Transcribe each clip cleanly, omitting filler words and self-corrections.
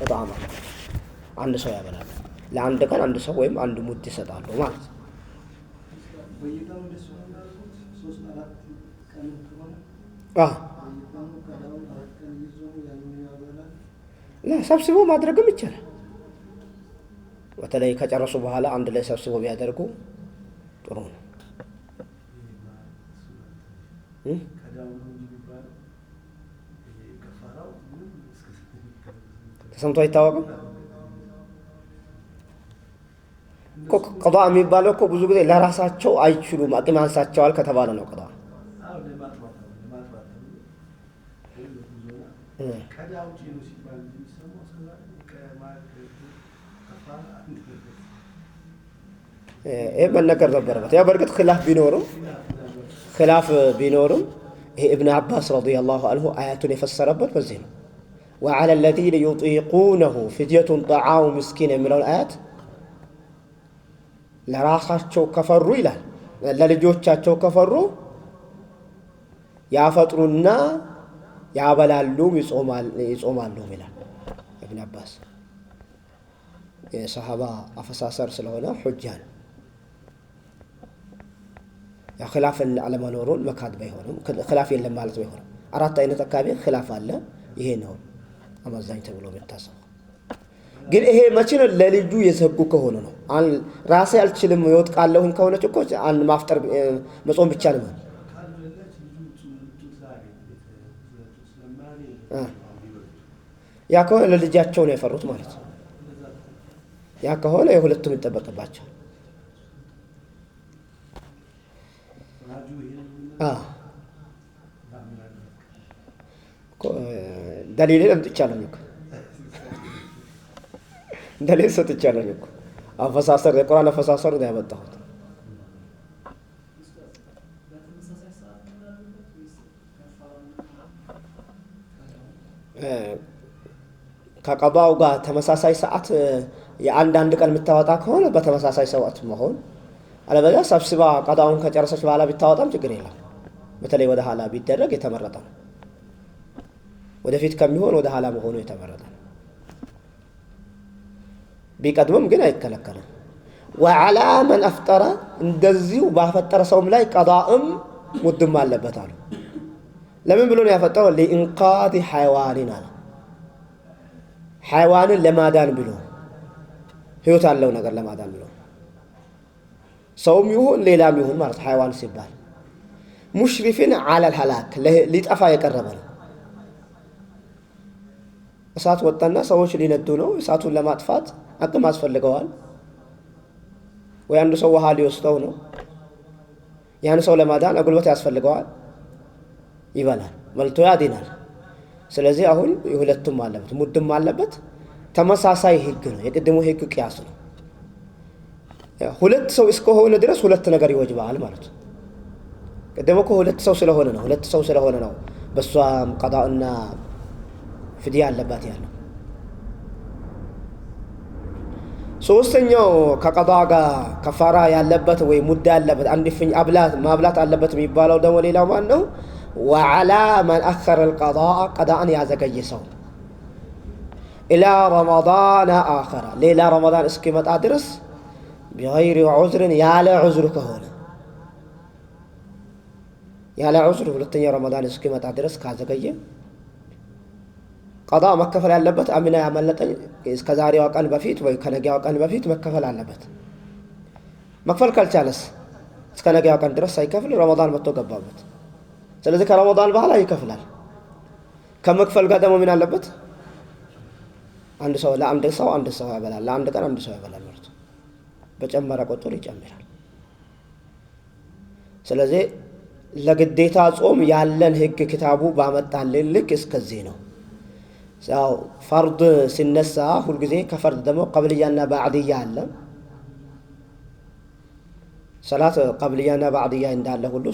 ኢጥዓም አንድ ሰው ያበላል። ለአንድ ቀን አንድ ሰው ወይም አንድ ሙድ ይሰጣሉ ማለት ነው። ሰብስቦ ማድረግም ይቻላል። በተለይ ከጨረሱ በኋላ አንድ ላይ ሰብስቦ ቢያደርጉ ጥሩ ነው። ተሰምቶ አይታወቅም እኮ ቀዷ የሚባለው እኮ ብዙ ጊዜ ለራሳቸው አይችሉም አቅም ያንሳቸዋል ከተባለ ነው ቀዷ። ይሄ መነገር ነበረበት። ያው በእርግጥ ኺላፍ ቢኖርም ይሄ ኢብኑ አባስ ረዲየላሁ ዐንሁ አያቱን የፈሰረበት በዚህ ነው። وعلى الذين يطيقونه فدية طعام مسكين የሚለውን አያት ለራሳቸው ከፈሩ ይላል፣ ለልጆቻቸው ከፈሩ ያፈጥሩና ያበላሉ ይጾማሉ ይላል ኢብኑ አባስ። የሰሃባ አፈሳሰር ስለሆነ ሁጃ ነው። ያ ኺላፍ አለመኖሩን መካድ ባይሆንም ኺላፍ የለም ማለት ባይሆንም አራት አይነት አካባቢ ኺላፍ አለ። ይሄ ነው አማዛኝ ተብሎ የሚታሰበው። ግን ይሄ መቼ ነው? ለልጁ የዘጉ ከሆነ ነው። ራሴ አልችልም ይወጥቃለሁኝ ከሆነች እኮ አንድ ማፍጠር መጾም ብቻ ነው። ያ ከሆነ ለልጃቸው ነው የፈሩት ማለት ነው። ያ ከሆነ የሁለቱም ይጠበቅባቸው። دليل لم تتشالنك دليل ستتشالنك أفساسر القرآن أفساسر ده بتاعه كقباو قا تمساساي ساعات የአንድ ቀን የምታወጣ ከሆነ በተመሳሳይ ሰዓት መሆን አለበለዚያ ሰብስባ ቀዳውን ከጨረሰች በኋላ ቢታወጣም ችግር የለም። በተለይ ወደ ኋላ ቢደረግ የተመረጠ ነው። ወደፊት ከሚሆን ወደ ኋላ መሆኑ የተመረጠ ነው። ቢቀድምም ግን አይከለከልም። وعلى من افطر እንደዚሁ ባፈጠረ ሰውም ላይ ቀዳእም ሙድም አለበት አሉ። ለምን ብሎ ነው ያፈጠረው? ለኢንቃድ حيواننا حيوانን ለማዳን ብሎ ህይወት ያለው ነገር ለማዳን ብሎ ሰውም ይሁን ሌላም ይሁን ማለት حيوان ሲባል ሙሽሪፍን على الهلاك ሊጠፋ የቀረበ ነው። እሳት ወጣና ሰዎች ሊነዱ ነው። እሳቱን ለማጥፋት አቅም አስፈልገዋል። ወይ አንድ ሰው ውሃ ሊወስደው ነው። ያን ሰው ለማዳን ጉልበት ያስፈልገዋል። ይበላል፣ መልቶ ያድናል። ስለዚህ አሁን የሁለቱም አለበት፣ ሙድም አለበት። ተመሳሳይ ህግ ነው። የቅድሙ ህግ ቅያስ ነው። ሁለት ሰው እስከሆነ ድረስ ሁለት ነገር ይወጅባል ማለት ነው። ቅድሙ እኮ ሁለት ሰው ስለሆነ ነው በሷም ቀዳእና ፍዲያ አለባት ያለው። ሶስተኛው ከቀዳ ጋር ከፋራ ያለበት ወይ ሙዳ ያለበት አንድ ፍኝ ማብላት አለበት የሚባለው ደግሞ ሌላው ማን ነው? وعلى من أخر القضاء قضاء يزكي ሰው إلى رمضان آخر ليلة رمضان اسكمت أدرس بغير عذر ያለ عذر ከሆነ ያለ عذر ሁለተኛ ረመዳን እስኪመጣ ድረስ ካዘገየ ቀዳ መከፈል ያለበት አሚና ያመለጠኝ እስከ ዛሬው ቀን በፊት ወይ ከነገው ቀን በፊት መከፈል አለበት። መክፈል ካልቻለስ እስከ ነገው ቀን ድረስ ሳይከፍል ረመዳን መጥቶ ገባበት። ስለዚህ ከረመዳን በኋላ ይከፍላል። ከመክፈል ጋር ደግሞ ምን አለበት? አንድ ሰው ያበላል። ለአንድ ቀን አንድ ሰው ያበላል ማለት በጨመረ ቁጥር ይጨምራል። ስለዚህ ለግዴታ ጾም ያለን ህግ ክታቡ ባመጣልን ልክ እስከዚህ ነው። ያው ፈርድ ሲነሳ ሁሉ ጊዜ ከፈርድ ደግሞ ቀብልያና ባዕድያ አለ። ሰላት ቀብልያና ባዕድያ እንዳለ ሁሉ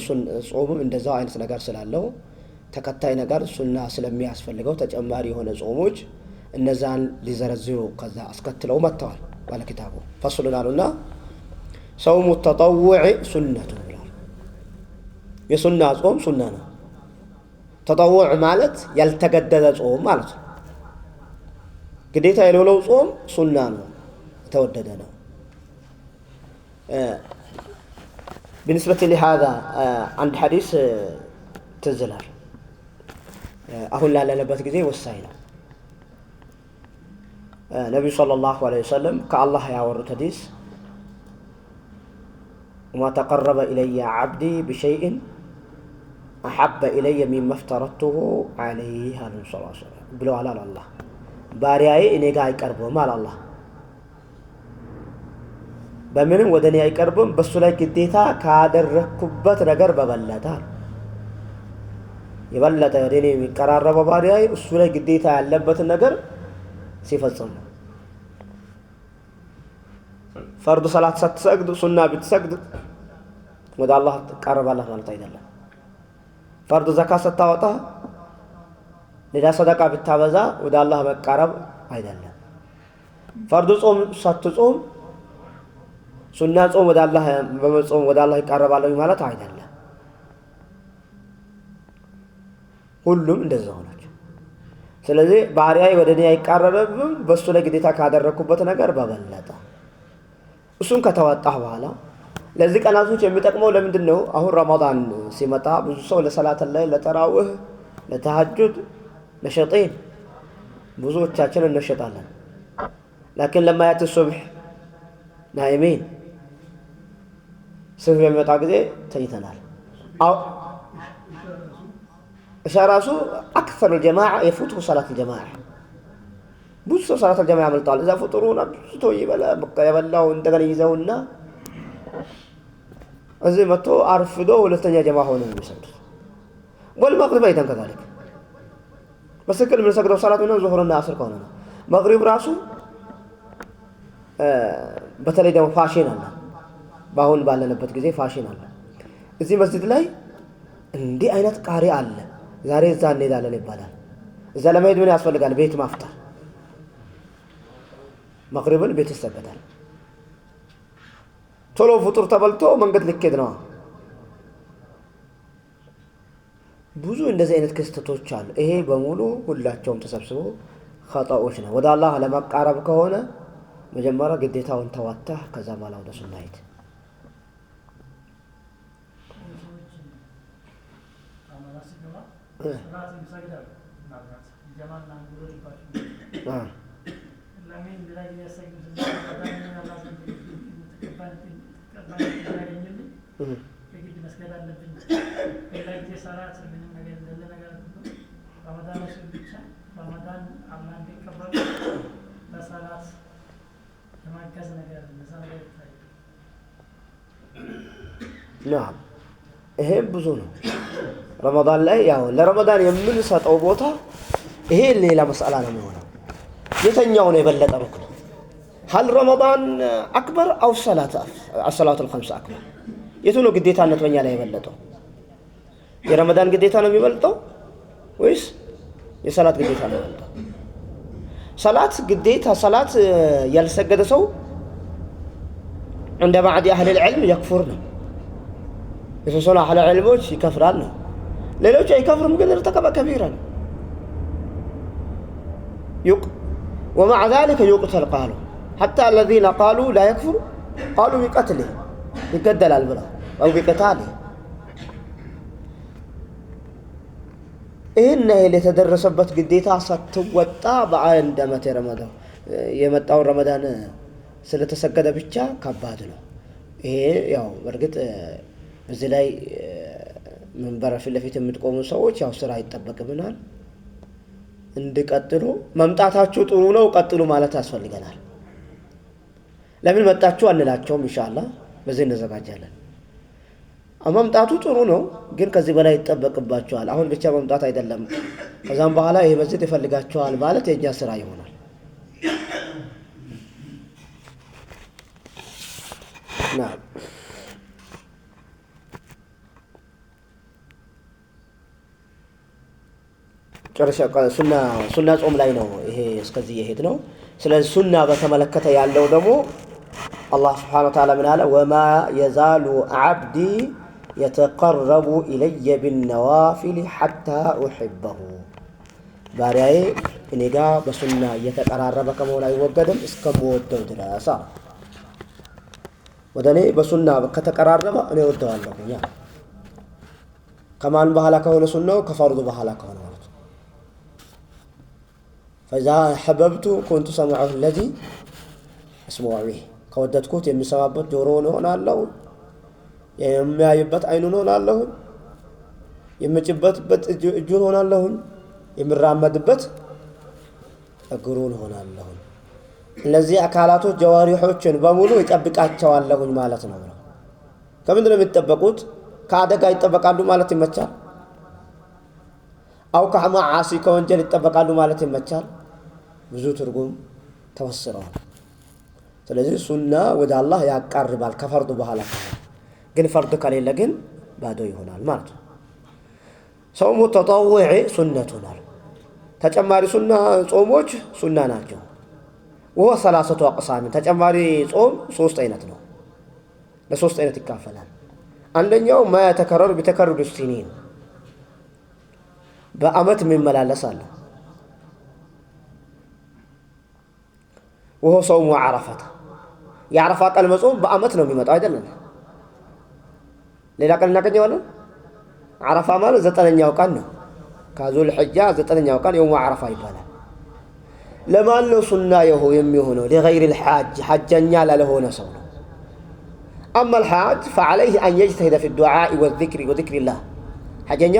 ጾምም እንደዛው አይነት ነገር ስላለው ተከታይ ነገር ሱና ስለሚያስፈልገው ተጨማሪ የሆነ ጾሞች እነዛን ሊዘረዝሩ ከዛ አስከትለው መጥተዋል ባለ ክታቡ ፈስሉናሉና ሰውሙ ተጠውዕ ሱነቱ ብለዋል። የሱና ጾም ሱና ነው። ተጠውዕ ማለት ያልተገደደ ጾም ማለት ነው። ግዴታ የሌለው ጾም ሱና ነው ተወደደ ነው بالنسبه لهذا عند حديث تزلال አሁን ላለንበት ጊዜ ወሳኝ ነው ነብዩ ሰለላሁ ዐለይሂ ወሰለም ከአላህ ያወሩት ሐዲስ وما تقرب الي عبدي بشيء احب الي مما افترضته عليه صلى الله عليه وسلم ብለው አላህ አላህ ባሪያዬ እኔ ጋር አይቀርብም አላህ በምንም ወደኔ አይቀርብም በሱ ላይ ግዴታ ካደረኩበት ነገር በበለጠ የበለጠ ወደኔ የሚቀራረበው ባሪያዬ እሱ ላይ ግዴታ ያለበት ነገር ሲፈጽም ፈርድ ሰላት ስትሰግድ ሱና ብትሰግድ ወደ አላህ ተቀርባለህ ማለት አይደለም ፈርድ ዘካት ስታወጣ ሌላ ሰደቃ ብታበዛ ወደ አላህ መቃረብ አይደለም ፈርድ ጾም ሳትጾም ሱና ጾም ወደ አላህ በመጾም ወደ አላህ ይቀርባለሁ ማለት አይደለም ሁሉም እንደዛው ናቸው ስለዚህ ባሪያዬ ወደኔ አይቀርብም በሱ ላይ ግዴታ ካደረኩበት ነገር በበለጠ እሱን ከተዋጣህ በኋላ ለዚህ ቀናቶች የሚጠቅመው ለምንድነው አሁን ረመዳን ሲመጣ ብዙ ሰው ለሰላት ላይ ለተራዊህ ለተሐጁድ ለሸጢን ብዙዎቻችን እንሸጣለን لكن لما ياتي الصبح نايمين صبح የሚመጣ ጊዜ ተኝተናል አው اشاراسو اكثر الجماعه يفوتوا صلاه الجماعه ብዙ صلاه الجماعه ያመልጣል እዛ ፍጡሩን አብዝቶ ይበላ በቃ የበላው እንደገና ይዘውና እዚህ መጥቶ አርፍዶ ሁለተኛ ጀማ ሆነ የሚሰግድ والمغرب ايضا كذلك بس كل من سجدوا صلاه من ظهر العصر كونه مغرب راسو በተለይ ደግሞ ፋሽን አለ ባሁን ባለንበት ጊዜ ፋሽን አለ እዚህ መስጂድ ላይ እንዲህ አይነት ቃሪ አለ ዛሬ እዛ እንሄዳለን ይባላል እዛ ለመሄድ ምን ያስፈልጋል ቤት ማፍጠር መግሪብን ቤት ይሰገዳል ቶሎ ፍጡር ተበልቶ መንገድ ልከድ ነው ብዙ እንደዚህ አይነት ክስተቶች አሉ ይሄ በሙሉ ሁላቸውም ተሰብስበው ኸጣዎች ነው ወደ አላህ ለማቃረብ ከሆነ መጀመሪያ ግዴታውን ተዋጣህ ከዛ በኋላ ወደ ሱና ሂድ نعم ይሄ ብዙ ነው ረመዳን ላይ ያው ለረመዳን የምንሰጠው ቦታ ይሄ ሌላ መስአላ ነው የሚሆነው የተኛው ነው የበለጠ ሩክን هل رمضان اكبر او الصلاه الخمس اكبر የቱ ነው ግዴታነት በእኛ ላይ የበለጠው የረመዳን ግዴታ ነው የሚበልጠው ወይስ የሰላት ግዴታ ነው የሚበልጠው ሰላት ግዴታ ሰላት ያልሰገደ ሰው عند بعض اهل العلم يكفرنا يسوسون اهل العلمዎች ይከፍራሉ ሌሎች አይከፍሩም ግን ارتكب كبيرا ومع ذلك يقتل قالوا حتى الذين قالوا لا يكفر قالوا بقتله يقتل البلا او بقتاله إن اللي تدرسበት ግዴታ ሳትወጣ በአንደመተ ረመዳን የመጣው ረመዳን ስለተሰገደ ብቻ ከባድ ነው ይሄ ያው በርግጥ እዚህ ላይ መንበረ ፊት ለፊት የምትቆሙ ሰዎች ያው ስራ ይተበቅብናል እንድቀጥሉ መምጣታችሁ ጥሩ ነው ቀጥሉ ማለት ያስፈልገናል ለምን መጣችሁ አንላቸውም ኢንሻአላህ በዚህ እንዘጋጃለን መምጣቱ ጥሩ ነው ግን ከዚህ በላይ ይተበቅባችኋል አሁን ብቻ መምጣት አይደለም ከዛም በኋላ ይሄ በዚህ ይፈልጋችኋል ማለት የኛ ስራ ይሆናል نعم ጨርሻ ሱና ጾም ላይ ነው ይሄ እስከዚህ ይሄድ ነው ስለዚህ ሱና በተመለከተ ያለው ደግሞ አላህ Subhanahu Wa Ta'ala ምን አለ وما يزال عبدي يتقرب الي بالنوافل حتى احبه ባሪያዬ እኔ ጋር በሱና እየተቀራረበ ከመሆን አይወገድም እስከምወደው ድረስ ወደ እኔ በሱና ከተቀራረበ እኔ ወደዋለሁ ያ ከማን በኋላ ከሆነ ሱናው ከፈርዱ በኋላ ከሆነ ማለት ነው فإذا حببت كنت سمعه الذي اسمع به ከወደድኩት የሚሰማበት ጆሮ ሆናለሁ የሚያይበት አይኑ ሆናለሁ የሚጭበትበት እጁን ሆናለሁ የሚራመድበት እግሩን ሆናለሁ እነዚህ አካላቶች ጀዋሪሖችን በሙሉ ይጠብቃቸዋለሁ ማለት ነው ከምንድነው የሚጠበቁት ከአደጋ ይጠበቃሉ ማለት ይመቻል አው ከማዓሲ ከወንጀል ይጠበቃሉ ማለት ይመቻል ብዙ ትርጉም ተወስረዋል ስለዚህ ሱና ወደ አላህ ያቀርባል ከፈርዱ በኋላ ግን ፈርድ ከሌለ ግን ባዶ ይሆናል ማለት ነው ጾሙ ተጠውዒ ሱነቱናል ተጨማሪ ሱና ጾሞች ሱና ናቸው وهو ثلاثه اقسام ተጨማሪ ጾም ሶስት አይነት ነው ለሶስት አይነት ይካፈላል አንደኛው ما يتكرر بتكرر السنين በአመት የሚመላለስ አለ وهو صوم عرفه يعرف قال መጾም በአመት ነው የሚመጣው አይደለም ሌላ ቀን እናገኘዋለን عرفه ማለት ዘጠነኛው ቀን ነው ካዙል ሐጃ ዘጠነኛው ቀን يوم عرفه ይባላል ለማን ነው ሱና የሚሆነው لغير الحاج حجኛ ላለሆነ ሰው ነው اما الحاج فعليه ان يجتهد في الدعاء والذكر وذكر الله حجኛ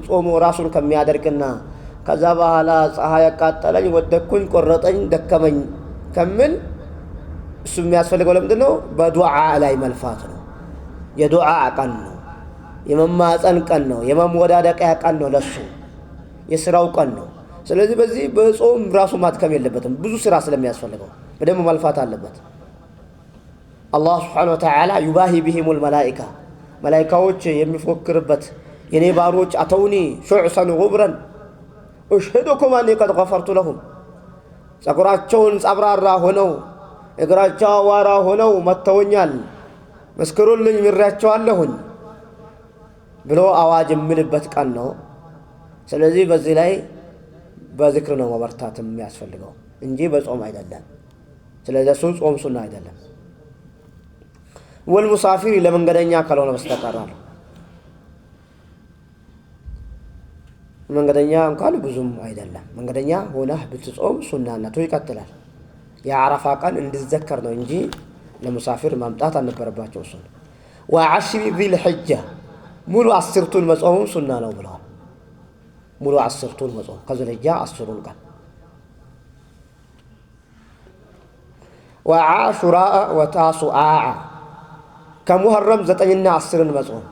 ጾም ራሱን ከሚያደርግና ከዛ በኋላ ፀሐይ ያቃጠለኝ ወደኩኝ ቆረጠኝ ደከመኝ ከምን እሱ የሚያስፈልገው ለምንድነው በዱዓ ላይ መልፋት ነው የዱዓ ቀን ነው የመማፀን ቀን ነው የመወዳደቂያ ቀን ነው ለሱ የሥራው ቀን ነው ስለዚህ በዚህ በጾም ራሱ ማድከም የለበትም ብዙ ስራ ስለሚያስፈልገው በደም መልፋት አለበት አላህ Subhanahu Wa Ta'ala يباهي بهم الملائكه መላእክቶች የሚፎክርበት የኔ ባሮች አተውኒ ሹዕሰን ጉብረን እሽهدكم اني قد غفرت لهم ጸጉራቸውን ጸብራራ ሆነው እግራቸው ዋራ ሆነው መተውኛል መስክሩልኝ ምራቸዋለሁኝ ብሎ አዋጅ ምልበት ቀን ነው ስለዚህ በዚህ ላይ በዝክር ነው መበርታት የሚያስፈልገው እንጂ በጾም አይደለም ስለዚህ ጾም ሱና አይደለም والمسافر ለመንገደኛ ካልሆነ በስተቀር መንገደኛ እንኳን ብዙም አይደለም መንገደኛ ሆነ ብትጾም ሱናነቱ ይቀጥላል የአረፋ ቀን እንድዘከር ነው እንጂ ለሙሳፊር ማምጣት አልነበረባቸው ሱና وعشر ذي الحجه ሙሉ 10ቱን መጾም ሱና ነው ብለዋል ሙሉ 10ቱን መጾም ከዘለጃ 10ቱን ቀን وعاشوراء وتاسوعاء كمحرم 9ና 10ን መጾም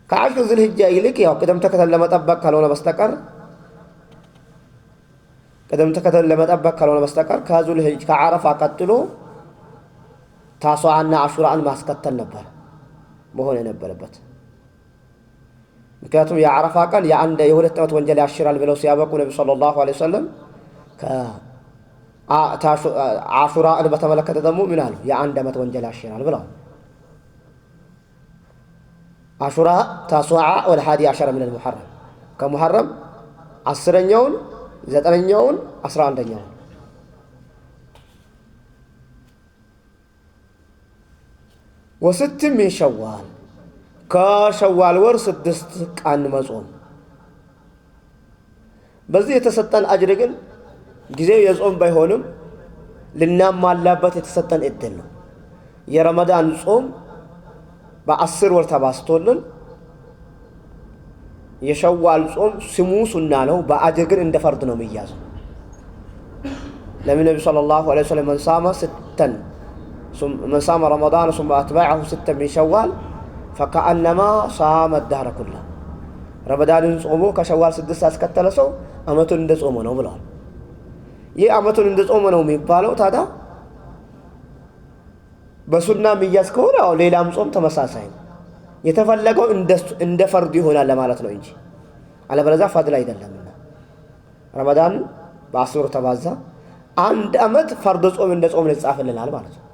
ከአሽር ذي الحجه ይልቅ ያው ቀደም ተከተል ለመጠበቅ ካልሆነ በስተቀር ከዙል ሂጅ ከዓረፋ ቀጥሎ ታሷአና አሹራን ማስከተል ነበር መሆን የነበረበት ምክንያቱም የዓረፋ ቀን የሁለት ዓመት ወንጀል ያሽራል ብለው ሲያበቁ ነብዩ ሰለላሁ ዐለይሂ ወሰለም አሹራን በተመለከተ ደግሞ ምን አሉ የአንድ ዓመት ወንጀል ያሽራል ብለው አሹራ ታሷአ ወልሃዲ አሸረ من المحرم ከሙሐረም 10ኛውን 9ኛውን 11ኛውን وست من شوال كشوال ور 6 ቀን መጾም በዚህ የተሰጠን አጅር ግን ጊዜው የጾም ባይሆንም ልናማላበት የተሰጠን እድል ነው የረመዳን ጾም በ10 ወር ተባስቶልን የሸዋል ጾም ስሙ ሱና ነው በአጅር ግን እንደ ፈርድ ነው የሚያዘው ለምን ነብዩ ሰለላሁ ዐለይሂ ወሰለም من صام رمضان ثم أتبعه 6 من شوال فكأنما صام الدهر كله رمضان ጾሙ ከሸዋል 6 አስከተለ ሰው አመቱን እንደ ጾመ ነው ብለዋል ይህ አመቱን እንደ ጾመ ነው የሚባለው ታዲያ በሱና የሚያዝ ከሆነ ሌላም ጾም ተመሳሳይ ነው የተፈለገው እንደ ፈርድ ይሆናል ለማለት ነው እንጂ አለበለዚያ ፈድል አይደለምና ረመዳን በ10 ተባዛ አንድ አመት ፈርድ ጾም እንደ ጾም ይጻፈልናል ማለት ነው